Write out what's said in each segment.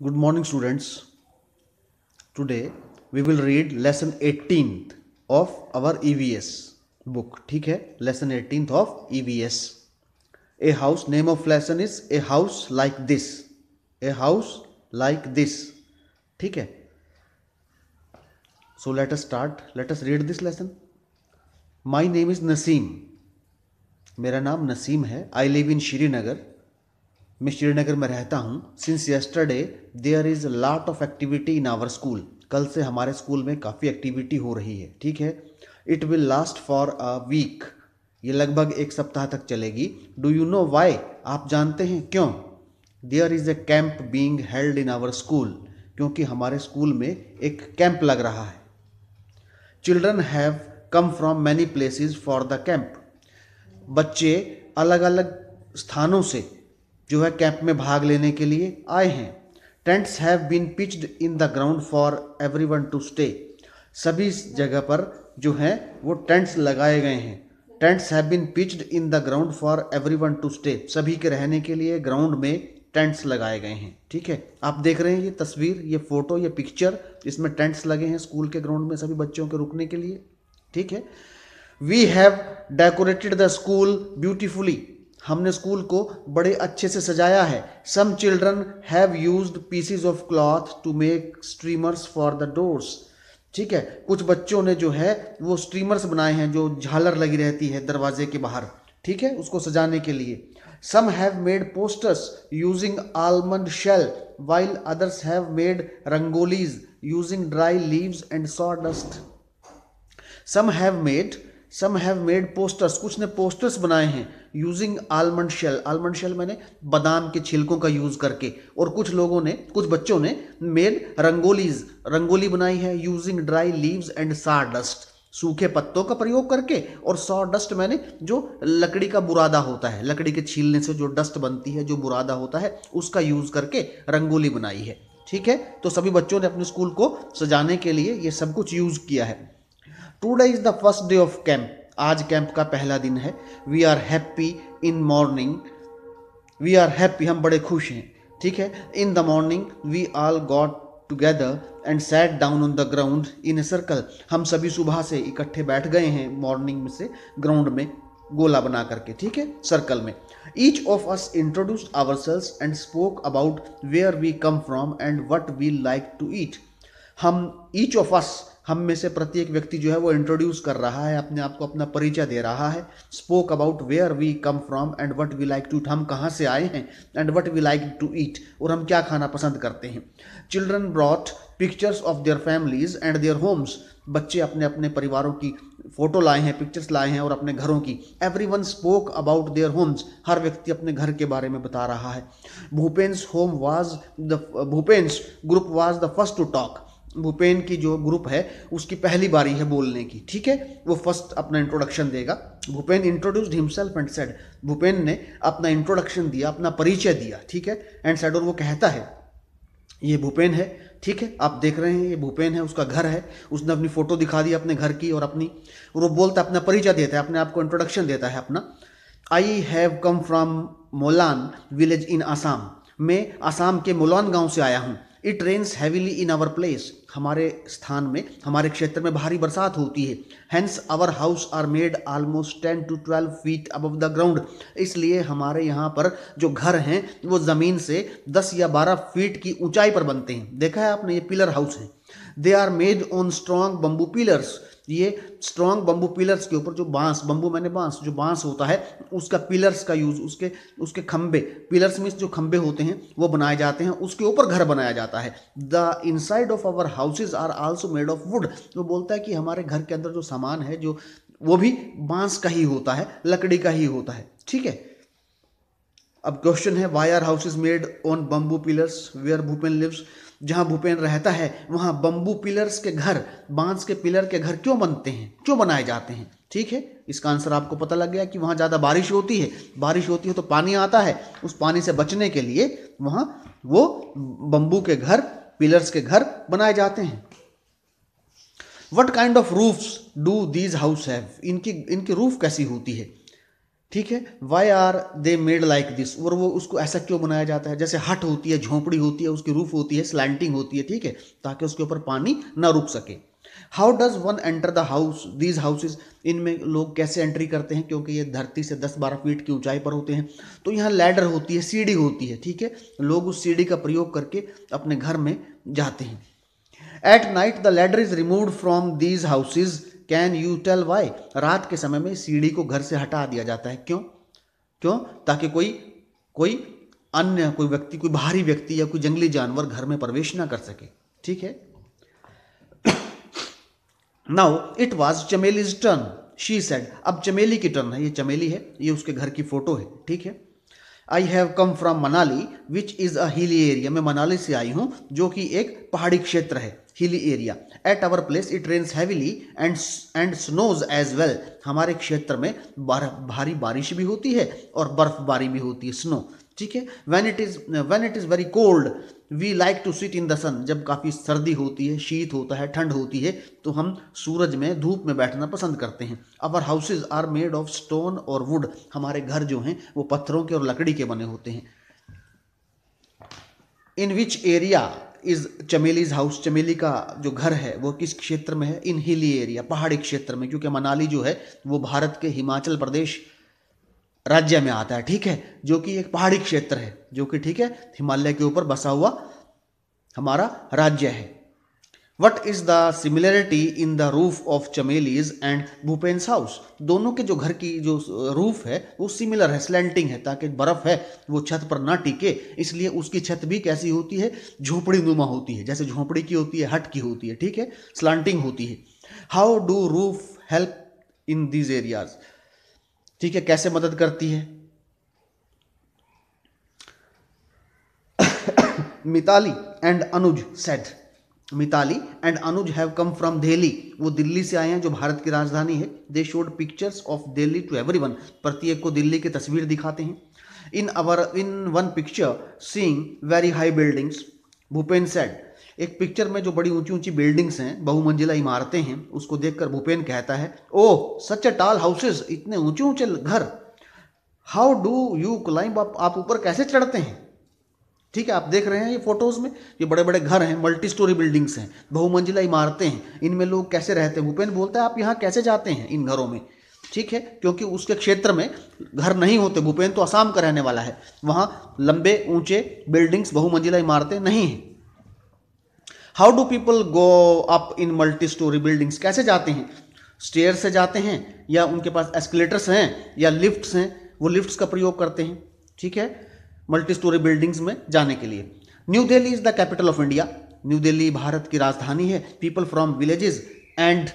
Good morning, students. Today we will read lesson 18th of our EVS book. ठीक है, lesson 18th of EVS. A house. Name of lesson is a house like this. A house like this. ठीक है. So let us start. Let us read this lesson. My name is Naseem. मेरा नाम नसीम है. I live in Srinagar. मैं श्रीनगर में रहता हूँ. Since yesterday there is lot of activity in our school. कल से हमारे स्कूल में काफ़ी एक्टिविटी हो रही है. ठीक है. It will last for a week. ये लगभग एक सप्ताह तक चलेगी. Do you know why. आप जानते हैं क्यों. There is a camp being held in our school. क्योंकि हमारे स्कूल में एक कैंप लग रहा है. Children have come from many places for the camp. बच्चे अलग अलग स्थानों से जो है कैंप में भाग लेने के लिए आए हैं. Tents have been pitched in the ground for everyone to stay. सभी जगह पर जो है वो टेंट्स लगाए गए हैं. Tents have been pitched in the ground for everyone to stay. सभी के रहने के लिए ग्राउंड में टेंट्स लगाए गए हैं. ठीक है. आप देख रहे हैं ये तस्वीर, ये फोटो, ये पिक्चर, इसमें टेंट्स लगे हैं स्कूल के ग्राउंड में सभी बच्चों के रुकने के लिए. ठीक है. We have decorated the school beautifully. हमने स्कूल को बड़े अच्छे से सजाया है. Some children have used pieces of cloth to make streamers for the doors. ठीक है. कुछ बच्चों ने जो है वो स्ट्रीमर्स बनाए हैं, जो झालर लगी रहती है दरवाजे के बाहर. ठीक है, उसको सजाने के लिए. Some have made posters using almond shell while others have made rangolis using dry leaves and sawdust. some have made posters. कुछ ने पोस्टर्स बनाए हैं using almond shell. Almond shell मैंने बादाम के छिलकों का यूज करके. और कुछ बच्चों ने मेड रंगोली बनाई है using dry leaves and sawdust. सूखे पत्तों का प्रयोग करके. और सॉडस्ट मैंने जो लकड़ी का बुरादा होता है, लकड़ी के छीलने से जो डस्ट बनती है, जो बुरादा होता है, उसका यूज करके रंगोली बनाई है. ठीक है. तो सभी बच्चों ने अपने स्कूल को सजाने के लिए ये सब कुछ यूज किया है. Today is the first day of camp. आज कैंप का पहला दिन है. We are happy in morning. We are happy, हम बड़े खुश हैं. ठीक है. In the morning we all got together and sat down on the ground in a circle. हम सभी सुबह से इकट्ठे बैठ गए हैं मॉर्निंग में से ग्राउंड में गोला बना करके. ठीक है, सर्कल में. Each of us introduced ourselves and spoke about where we come from and what we like to eat. हम ईच ऑफ अस, हम में से प्रत्येक व्यक्ति जो है वो इंट्रोड्यूस कर रहा है, अपने आप को अपना परिचय दे रहा है. Spoke about where we come from and what we like to eat. हम कहाँ से आए हैं. And what we like to eat, और हम क्या खाना पसंद करते हैं. Children brought pictures of their families and their homes. बच्चे अपने अपने परिवारों की फोटो लाए हैं, पिक्चर्स लाए हैं, और अपने घरों की. Everyone spoke about their homes. हर व्यक्ति अपने घर के बारे में बता रहा है. Bhupen's group was the first to talk. Bhupen की जो ग्रुप है उसकी पहली बारी है बोलने की. ठीक है. वो फर्स्ट अपना इंट्रोडक्शन देगा. Bhupen introduced himself and said. Bhupen ने अपना इंट्रोडक्शन दिया, अपना परिचय दिया. ठीक है. एंड सेड, और वो कहता है ये भूपेन है. ठीक है. आप देख रहे हैं ये भूपेन है, उसका घर है. उसने अपनी फोटो दिखा दी अपने घर की और अपनी, और वो बोलता है, अपना परिचय देता है, अपने आप को इंट्रोडक्शन देता है अपना. I have come from Molan village in Assam. मैं आसाम के मोलान गांव से आया हूँ. It rains heavily in our place. हमारे स्थान में, हमारे क्षेत्र में भारी बरसात होती है. Hence our house are made almost 10 to 12 feet above the ground. इसलिए हमारे यहाँ पर जो घर हैं वो ज़मीन से 10 या 12 फीट की ऊंचाई पर बनते हैं. देखा है आपने, ये पिलर हाउस हैं. They are made on strong bamboo pillars. ये स्ट्रॉन्ग बम्बू पिलर्स के ऊपर जो बांस, बम्बू मैंने बांस, जो बांस होता है उसका पिलर्स का यूज, उसके खंबे, पिलर्स में जो खंबे होते हैं वो बनाए जाते हैं, उसके ऊपर घर बनाया जाता है. The inside of our houses are also made of wood. वो बोलता है कि हमारे घर के अंदर जो सामान है जो वो भी बांस का ही होता है, लकड़ी का ही होता है. ठीक है. अब क्वेश्चन है, why are houses made on bamboo pillars where Bhupen lives. जहां भूपेन रहता है वहां बम्बू पिलर्स के घर, बांस के पिलर के घर क्यों बनते हैं, क्यों बनाए जाते हैं. ठीक है. इसका आंसर आपको पता लग गया कि वहां ज्यादा बारिश होती है. बारिश होती है तो पानी आता है. उस पानी से बचने के लिए वहां वो बम्बू के घर, पिलर्स के घर बनाए जाते हैं. What kind of roofs do these house have. इनकी रूफ कैसी होती है. ठीक है। Why are they made like this, और वो उसको ऐसा क्यों बनाया जाता है, जैसे हट होती है, झोंपड़ी होती है, उसकी रूफ होती है, स्लैंटिंग होती है, ठीक है, ताकि उसके ऊपर पानी ना रुक सके। How does one enter the house these houses, इनमें लोग कैसे एंट्री करते हैं, क्योंकि ये धरती से 10-12 फीट की ऊंचाई पर होते हैं, तो यहाँ लैडर होती है, सीढ़ी होती है, ठीक है, लोग उस सीढ़ी का प्रयोग करके अपने घर में जाते हैं। At night the ladder is removed from these houses, can you tell why, रात के समय में सीढ़ी को घर से हटा दिया जाता है, क्यों क्यों, ताकि कोई कोई अन्य कोई व्यक्ति, कोई बाहरी व्यक्ति या कोई जंगली जानवर घर में प्रवेश ना कर सके, ठीक है। Now it was Chameli's turn, she said, अब चमेली की टर्न है, ये चमेली है, ये उसके घर की फोटो है, ठीक है। आई have come from Manali which is a hilly area, मैं मनाली से आई हूँ जो कि एक पहाड़ी क्षेत्र है, hilly area. At our place it rains heavily and snows as well, हमारे क्षेत्र में भारी बारिश भी होती है और बर्फबारी भी होती है, स्नो, ठीक है। When it is very cold we like to sit in the sun, जब काफ़ी सर्दी होती है, शीत होता है, ठंड होती है, तो हम सूरज में, धूप में बैठना पसंद करते हैं। Our houses are made of stone और वुड, हमारे घर जो हैं वो पत्थरों के और लकड़ी के बने होते हैं। इन विच एरिया इज चमेलीज हाउस, चमेली का जो घर है वो किस क्षेत्र में है, इन हिली एरिया, पहाड़ी क्षेत्र में, क्योंकि मनाली जो है वो भारत के हिमाचल प्रदेश राज्य में आता है, ठीक है, जो कि एक पहाड़ी क्षेत्र है, जो कि ठीक है हिमालय के ऊपर बसा हुआ हमारा राज्य है। What is the similarity in the roof of Chameli's and Bhupen's house, दोनों के जो घर की जो रूफ है वो सिमिलर है, स्लैंटिंग है, ताकि बर्फ है वो छत पर ना टिके, इसलिए उसकी छत भी कैसी होती है, झोपड़ी नुमा होती है, जैसे झोपड़ी की होती है, हट की होती है, ठीक है, स्लैंटिंग होती है। How do roof help in these areas, ठीक है, कैसे मदद करती है। Mitali and Anuj said, Mitali and Anuj have come from Delhi, वो दिल्ली से आए हैं जो भारत की राजधानी है। They showed pictures of Delhi to everyone, प्रत्येक को दिल्ली की तस्वीर दिखाते हैं। In one picture seeing very high buildings, Bhupen said, एक पिक्चर में जो बड़ी ऊंची ऊंची बिल्डिंग्स हैं, बहुमंजिला इमारतें हैं, उसको देखकर भूपेन कहता है, ओह सच अ टाल हाउसेस, इतने ऊंचे ऊंचे घर। How do you climb up, आप ऊपर कैसे चढ़ते हैं, ठीक है, आप देख रहे हैं ये फोटोज में, ये बड़े बड़े घर हैं, मल्टी स्टोरी बिल्डिंग्स हैं, बहुमंजिला इमारतें हैं, इनमें लोग कैसे रहते हैं। भूपेन बोलता है आप यहाँ कैसे जाते हैं इन घरों में, ठीक है, क्योंकि उसके क्षेत्र में घर नहीं होते, भूपेन तो असम का रहने वाला है, वहाँ लंबे ऊंचे बिल्डिंग्स, बहुमंजिला इमारतें नहीं हैं। How do people go up in multi storey buildings, कैसे जाते हैं, स्टेयर से जाते हैं या उनके पास एस्केलेटर्स हैं या लिफ्ट्स हैं, वो लिफ्ट्स का प्रयोग करते हैं, ठीक है, मल्टी स्टोरी बिल्डिंग्स में जाने के लिए। New Delhi is the capital of India, new Delhi Bharat की राजधानी है। People from villages and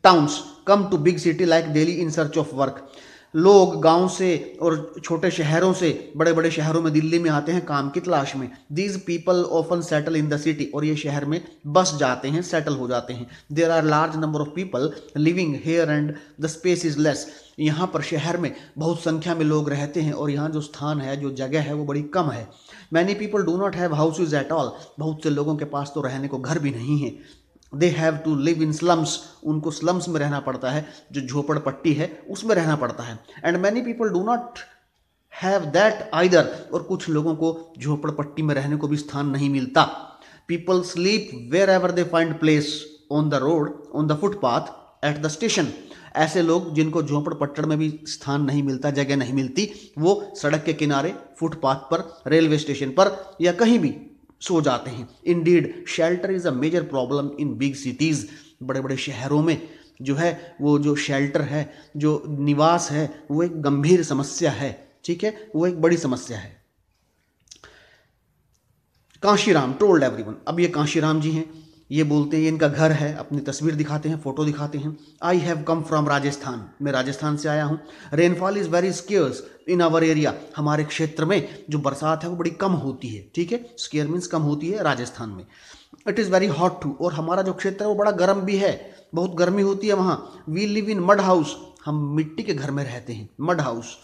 towns come to big city like Delhi in search of work, लोग गांव से और छोटे शहरों से बड़े बड़े शहरों में दिल्ली में आते हैं काम की तलाश में। These people often settle in the city, और ये शहर में बस जाते हैं, सेटल हो जाते हैं। There are large number of people living here and the space is less, यहाँ पर शहर में बहुत संख्या में लोग रहते हैं और यहाँ जो स्थान है, जो जगह है वो बड़ी कम है। Many people do not have houses at all, बहुत से लोगों के पास तो रहने को घर भी नहीं है। They have to live in slums, उनको स्लम्स में रहना पड़ता है, जो झोपड़पट्टी है उसमें रहना पड़ता है। And many people do not have that either, और कुछ लोगों को झोपड़पट्टी में रहने को भी स्थान नहीं मिलता। People sleep wherever they find place on the road, on the footpath, at the station, ऐसे लोग जिनको झोपड़पट्टन में भी स्थान नहीं मिलता, जगह नहीं मिलती, वो सड़क के किनारे, फुटपाथ पर, रेलवे स्टेशन पर या कहीं भी सो जाते हैं। Indeed shelter is a major problem in big cities, बड़े बड़े शहरों में जो है वो जो शेल्टर है, जो निवास है, वो एक गंभीर समस्या है, ठीक है, वो एक बड़ी समस्या है। कांशीराम टोल्ड एवरीवन, अब ये कांशीराम जी हैं, ये बोलते हैं, इनका घर है, अपनी तस्वीर दिखाते हैं, फोटो दिखाते हैं। I have come from Rajasthan, मैं राजस्थान से आया हूँ। Rainfall is very scarce in our area, हमारे क्षेत्र में जो बरसात है वो बड़ी कम होती है, ठीक है, स्केयर मीन्स कम होती है राजस्थान में। It is very hot too, और हमारा जो क्षेत्र है वो बड़ा गर्म भी है, बहुत गर्मी होती है वहाँ। We live in mud house, हम मिट्टी के घर में रहते हैं, mud house.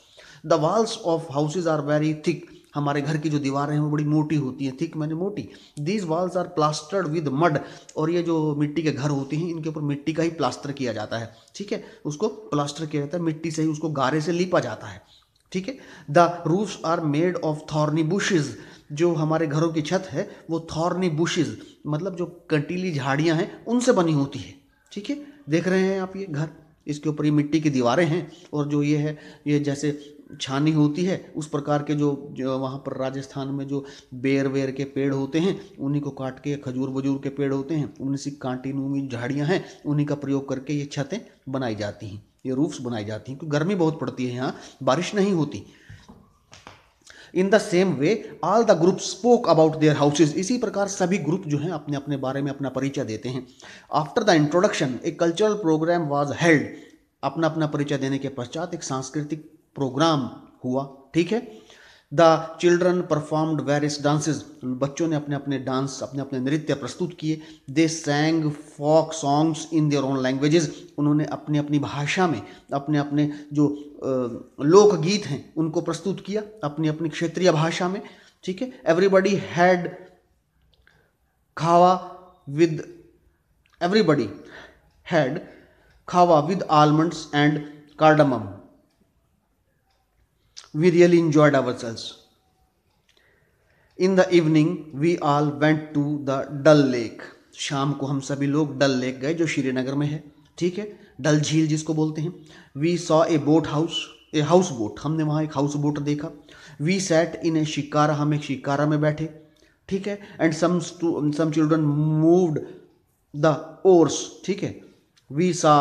The walls of houses are very thick, हमारे घर की जो दीवारें हैं वो बड़ी मोटी होती हैं, थिक मैंने मोटी। These walls are plastered with mud, और ये जो मिट्टी के घर होते हैं इनके ऊपर मिट्टी का ही प्लास्टर किया जाता है, ठीक है, उसको प्लास्टर किया जाता है, मिट्टी से ही उसको गारे से लीपा जाता है, ठीक है। The roofs are made of thorny bushes, जो हमारे घरों की छत है वो थॉर्नी बुशेज मतलब जो कंटीली झाड़ियाँ हैं उनसे बनी होती है, ठीक है। देख रहे हैं आप ये घर, इसके ऊपर ये मिट्टी की दीवारें हैं, और जो ये है ये जैसे छानी होती है उस प्रकार के जो वहाँ पर राजस्थान में जो बेर वेर के पेड़ होते हैं उन्हीं को काट के, खजूर वजूर के पेड़ होते हैं उन्हीं से कांटी नूमी झाड़ियाँ हैं उन्हीं का प्रयोग करके ये छतें बनाई जाती हैं, ये रूफ्स बनाई जाती हैं, क्योंकि गर्मी बहुत पड़ती है यहाँ, बारिश नहीं होती। In the same way all the group spoke about their houses, इसी प्रकार सभी ग्रुप जो हैं अपने अपने बारे में अपना परिचय देते हैं। After the introduction a cultural programme was held, अपना अपना परिचय देने के पश्चात एक सांस्कृतिक प्रोग्राम हुआ, ठीक है। The children performed various dances, बच्चों ने अपने अपने डांस, अपने अपने नृत्य प्रस्तुत किए। They sang folk songs in their own languages, उन्होंने अपनी अपनी भाषा में अपने अपने जो लोकगीत हैं उनको प्रस्तुत किया अपनी अपनी क्षेत्रीय भाषा में, ठीक है। एवरीबडी हैड खावा विद एवरीबडी हैड खावा with almonds and cardamom, we really enjoyed ourselves. In the evening we all went to the Dal lake, शाम को हम सभी लोग डल लेक गए जो श्रीनगर में है, ठीक है, डल झील जिसको बोलते हैं। We saw a boat house, a house boat, हमने वहाँ एक हाउस बोट देखा। We sat in a shikara, हम एक शिकारा में बैठे, ठीक है। And some children moved the oars, ठीक है। We saw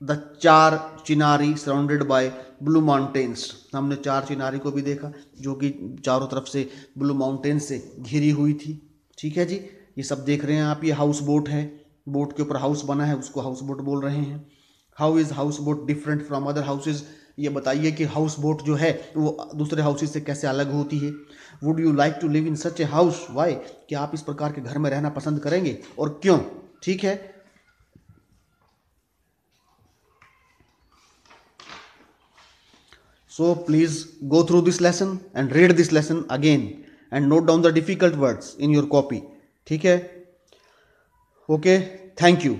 द चार Chinari surrounded by blue mountains, हमने चार चिनारी को भी देखा जो कि चारों तरफ से ब्लू माउंटेन से घिरी हुई थी, ठीक है जी। ये सब देख रहे हैं आप, ये हाउस बोट है, बोट के ऊपर हाउस बना है उसको हाउस बोट बोल रहे हैं। How is house boat different from other houses, ये बताइए कि हाउस बोट जो है वो दूसरे हाउसेज से कैसे अलग होती है। Would you like to live in such a house, why, क्या आप इस प्रकार के घर में रहना पसंद करेंगे और क्यों, ठीक है। So please go through this lesson and read this lesson again and note down the difficult words in your copy, ठीक है। Okay, thank you.